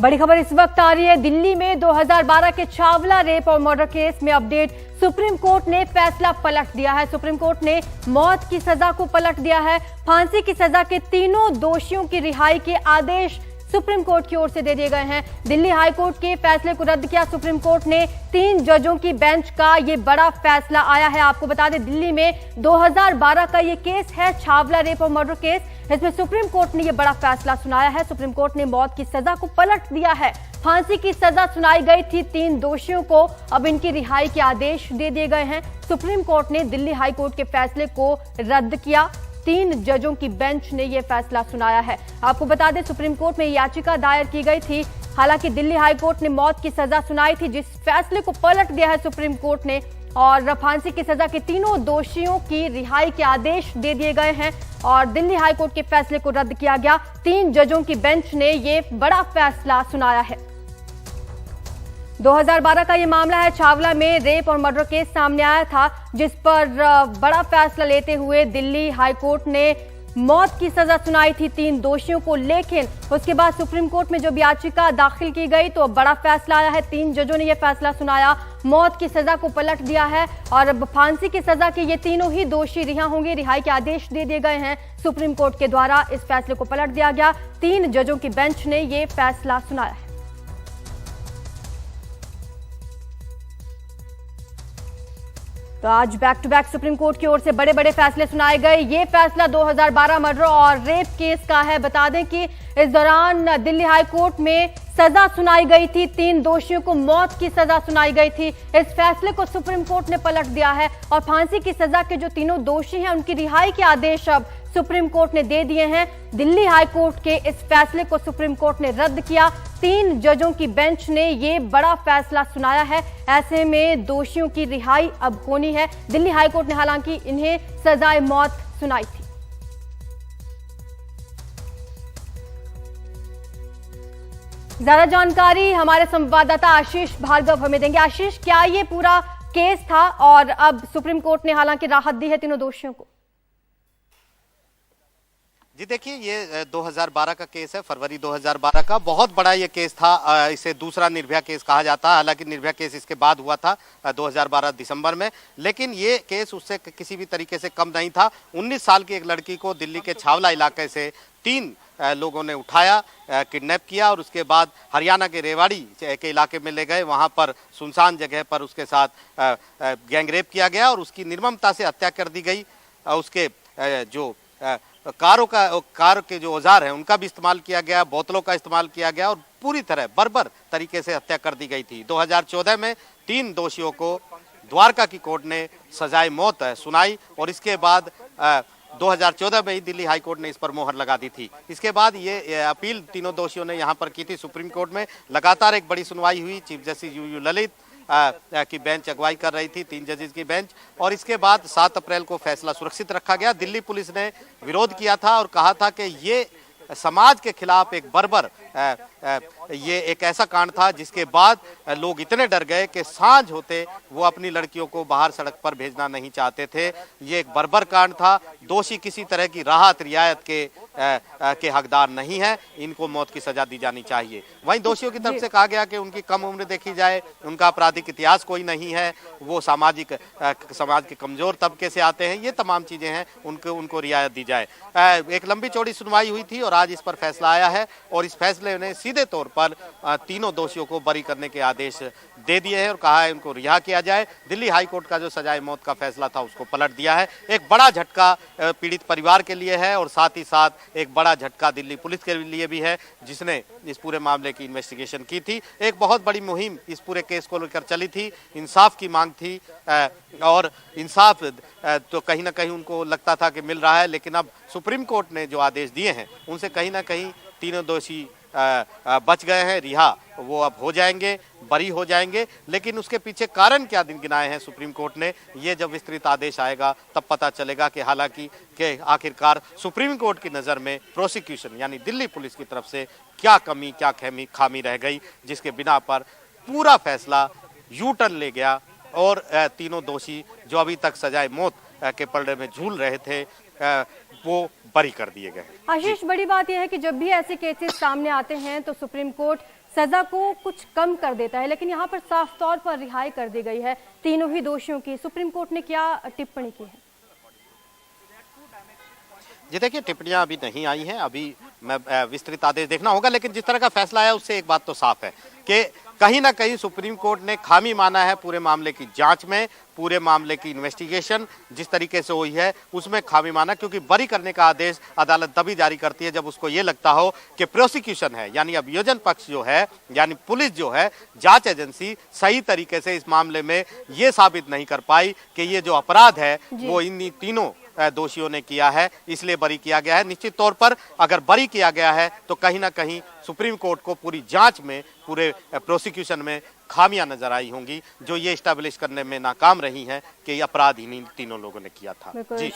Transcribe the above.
बड़ी खबर इस वक्त आ रही है। दिल्ली में 2012 के छावला रेप और मर्डर केस में अपडेट। सुप्रीम कोर्ट ने फैसला पलट दिया है। सुप्रीम कोर्ट ने मौत की सजा को पलट दिया है। फांसी की सजा के तीनों दोषियों की रिहाई के आदेश सुप्रीम कोर्ट की ओर से दे दिए गए हैं। दिल्ली हाई कोर्ट के फैसले को रद्द किया सुप्रीम कोर्ट ने। 3 जजों की बेंच का ये बड़ा फैसला आया है। आपको बता दें, दिल्ली में 2012 का ये केस है, छावला रेप और मर्डर केस। इसमें सुप्रीम कोर्ट ने ये बड़ा फैसला सुनाया है। सुप्रीम कोर्ट ने मौत की सजा को पलट दिया है। फांसी की सजा सुनाई गई थी 3 दोषियों को, अब इनकी रिहाई के आदेश दे दिए गए हैं। सुप्रीम कोर्ट ने दिल्ली हाई कोर्ट के फैसले को रद्द किया। 3 जजों की बेंच ने यह फैसला सुनाया है। आपको बता दें, सुप्रीम कोर्ट में याचिका दायर की गई थी। हालांकि दिल्ली हाई कोर्ट ने मौत की सजा सुनाई थी, जिस फैसले को पलट दिया है सुप्रीम कोर्ट ने, और फांसी की सजा के तीनों दोषियों की रिहाई के आदेश दे दिए गए हैं और दिल्ली हाई कोर्ट के फैसले को रद्द किया गया। 3 जजों की बेंच ने यह बड़ा फैसला सुनाया है। 2012 का ये मामला है। छावला में रेप और मर्डर केस सामने आया था, जिस पर बड़ा फैसला लेते हुए दिल्ली हाई कोर्ट ने मौत की सजा सुनाई थी 3 दोषियों को। लेकिन उसके बाद सुप्रीम कोर्ट में जब याचिका दाखिल की गई तो बड़ा फैसला आया है। 3 जजों ने यह फैसला सुनाया, मौत की सजा को पलट दिया है और अब फांसी की सजा के ये तीनों ही दोषी रिहा होंगे। रिहाई के आदेश दे दिए गए हैं सुप्रीम कोर्ट के द्वारा। इस फैसले को पलट दिया गया। 3 जजों की बेंच ने यह फैसला सुनाया है। तो आज back to back Supreme Court की ओर से बड़े बड़े फैसले सुनाए गए। ये फैसला 2012 मर्डर और रेप केस का है। बता दें कि इस दौरान दिल्ली हाई कोर्ट में सजा सुनाई गई थी, 3 दोषियों को मौत की सजा सुनाई गई थी। इस फैसले को सुप्रीम कोर्ट ने पलट दिया है और फांसी की सजा के जो तीनों दोषी हैं उनकी रिहाई के आदेश अब सुप्रीम कोर्ट ने दे दिए हैं। दिल्ली हाई कोर्ट के इस फैसले को सुप्रीम कोर्ट ने रद्द किया। 3 जजों की बेंच ने ये बड़ा फैसला सुनाया है। ऐसे में दोषियों की रिहाई अब होनी है। दिल्ली हाई कोर्ट ने हालांकि इन्हें सजाए मौत सुनाई थी। ज्यादा जानकारी हमारे संवाददाता आशीष भार्गव हमें देंगे। आशीष, क्या ये पूरा केस था और अब सुप्रीम कोर्ट ने हालांकि राहत दी है तीनों दोषियों को? जी देखिए, ये 2012 का केस है, फरवरी 2012 का। बहुत बड़ा ये केस था। इसे दूसरा निर्भया केस कहा जाता है। हालांकि निर्भया केस इसके बाद हुआ था 2012 दिसंबर में, लेकिन ये केस उससे किसी भी तरीके से कम नहीं था। 19 साल की एक लड़की को दिल्ली के छावला इलाके से 3 लोगों ने उठाया, किडनैप किया और उसके बाद हरियाणा के रेवाड़ी के इलाके में ले गए। वहां पर सुनसान जगह पर उसके साथ गैंगरेप किया गया और उसकी निर्ममता से हत्या कर दी गई। उसके जो कार के जो औजार हैं उनका भी इस्तेमाल किया गया, बोतलों का इस्तेमाल किया गया और पूरी तरह बर्बर तरीके से हत्या कर दी गई थी। 2014 में 3 दोषियों को द्वारका की कोर्ट ने सजाए मौत सुनाई और इसके बाद 2014 में ही दिल्ली हाई कोर्ट ने इस पर मोहर लगा दी थी। इसके बाद ये अपील तीनों दोषियों ने यहाँ पर की थी सुप्रीम कोर्ट में। लगातार एक बड़ी सुनवाई हुई। चीफ जस्टिस यू ललित की बेंच अगुवाई कर रही थी, 3 जजेस की बेंच, और इसके बाद 7 अप्रैल को फैसला सुरक्षित रखा गया। दिल्ली पुलिस ने विरोध किया था और कहा था कि ये समाज के खिलाफ एक बर्बर ये एक ऐसा कांड था जिसके बाद लोग इतने डर गए कि सांझ होते वो अपनी लड़कियों को बाहर सड़क पर भेजना नहीं चाहते थे। ये एक बर्बर कांड था। दोषी किसी तरह की राहत रियायत के हकदार नहीं है। इनको मौत की सजा दी जानी चाहिए। वहीं दोषियों की तरफ से कहा गया कि उनकी कम उम्र देखी जाए, उनका आपराधिक इतिहास कोई नहीं है, वो समाज के कमजोर तबके से आते हैं, ये तमाम चीजें हैं, उनको रियायत दी जाए। एक लंबी चौड़ी सुनवाई हुई थी और आज इस पर फैसला आया है और इस फैसले ने सीधे तौर पर तीनों दोषियों को बरी करने के आदेश दे दिए हैं और कहा है उनको रिहा किया जाए। दिल्ली हाई कोर्ट का जो सजाए मौत का फैसला था उसको पलट दिया है। एक बड़ा झटका पीड़ित परिवार के लिए है और साथ ही साथ एक बड़ा झटका दिल्ली पुलिस के लिए भी है, जिसने इस पूरे मामले की इन्वेस्टिगेशन की थी। एक बहुत बड़ी मुहिम इस पूरे केस को लेकर चली थी। इंसाफ की मांग थी और इंसाफ तो कहीं ना कहीं उनको लगता था कि मिल रहा है, लेकिन अब सुप्रीम कोर्ट ने जो आदेश दिए हैं उनसे कहीं ना कहीं तीनों दोषी बच गए हैं, रिहा वो अब हो जाएंगे, बरी हो जाएंगे। लेकिन उसके पीछे कारण क्या दिन गिनाए हैं सुप्रीम कोर्ट ने, ये जब विस्तृत आदेश आएगा तब पता चलेगा कि हालांकि कि आखिरकार सुप्रीम कोर्ट की नज़र में प्रोसिक्यूशन यानी दिल्ली पुलिस की तरफ से क्या कमी क्या खामी रह गई, जिसके बिना पर पूरा फैसला यू टर्न ले गया और तीनों दोषी जो अभी तक सजाए मौत के पलड़े में झूल रहे थे वो बरी कर दिए गए। आशीष, बड़ी बात यह है कि जब भी ऐसे केसेस सामने आते हैं तो सुप्रीम कोर्ट सजा को कुछ कम कर देता है, लेकिन यहाँ पर साफ तौर पर रिहाई कर दी गई है तीनों ही दोषियों की। सुप्रीम कोर्ट ने क्या टिप्पणी की है? जी देखिए, टिप्पणियां अभी नहीं आई हैं, अभी मैं विस्तृत आदेश देखना होगा, लेकिन जिस तरह का फैसला आया उससे एक बात तो साफ है कि कहीं ना कहीं सुप्रीम कोर्ट ने खामी माना है पूरे मामले की जांच में, पूरे मामले की इन्वेस्टिगेशन जिस तरीके से हुई है उसमें खामी माना, क्योंकि बरी करने का आदेश अदालत तभी जारी करती है जब उसको ये लगता हो कि प्रोसिक्यूशन है, यानी अभियोजन पक्ष जो है, यानी पुलिस जो है, जांच एजेंसी सही तरीके से इस मामले में ये साबित नहीं कर पाई कि ये जो अपराध है वो इन तीनों दोषियों ने किया है, इसलिए बरी किया गया है। निश्चित तौर पर अगर बरी किया गया है तो कहीं ना कहीं सुप्रीम कोर्ट को पूरी जांच में, पूरे प्रोसिक्यूशन में खामियां नजर आई होंगी जो ये स्टैब्लिश करने में नाकाम रही हैं कि ये अपराध इन्हीं तीनों लोगों ने किया था। जी।